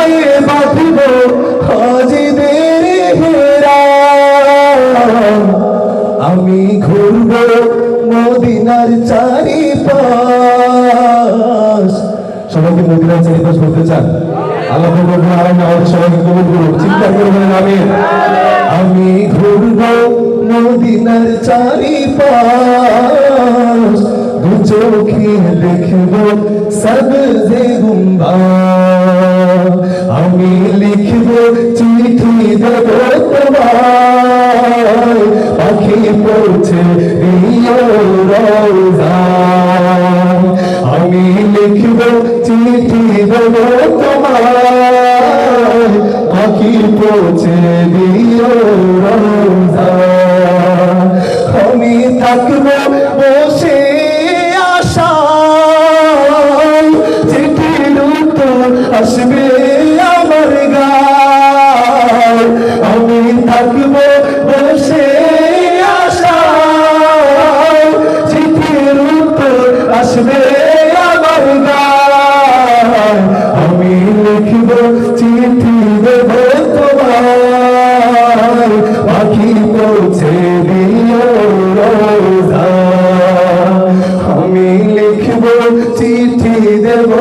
পায়ে বাঁধব হাজিদের হেরা। আমি ঘুরব মদিনার চারিপাশ। সবাইকে মদিনার চারিপাশ বলতে চান? আল্লাহ আমাদের সবাইকে কবুল করুন। চিন্তা করবেন আমিন। আমি ঘুরব মদিনার চারিপাশ, দু চোখে দেখব সবজে গুম্বাদ। আমি লিখব চিঠি দেব তোমায়, পাখি পৌঁছে দিও রওজায়। আমি লিখব চিঠি দেব তোমায়, পাখি পৌঁছে দিও রওজায়। আমি থাকব বসে আশায়, চিঠির উত্তর আসবে আমার গায়। আমি থাকব বসে আশায়, চিঠির উত্তর আসবে আমার গায়। আমি লিখব চিঠি দেব তোমায়, পাখি পৌঁছে দিও রওজায়। আমি লিখব চিঠি দেব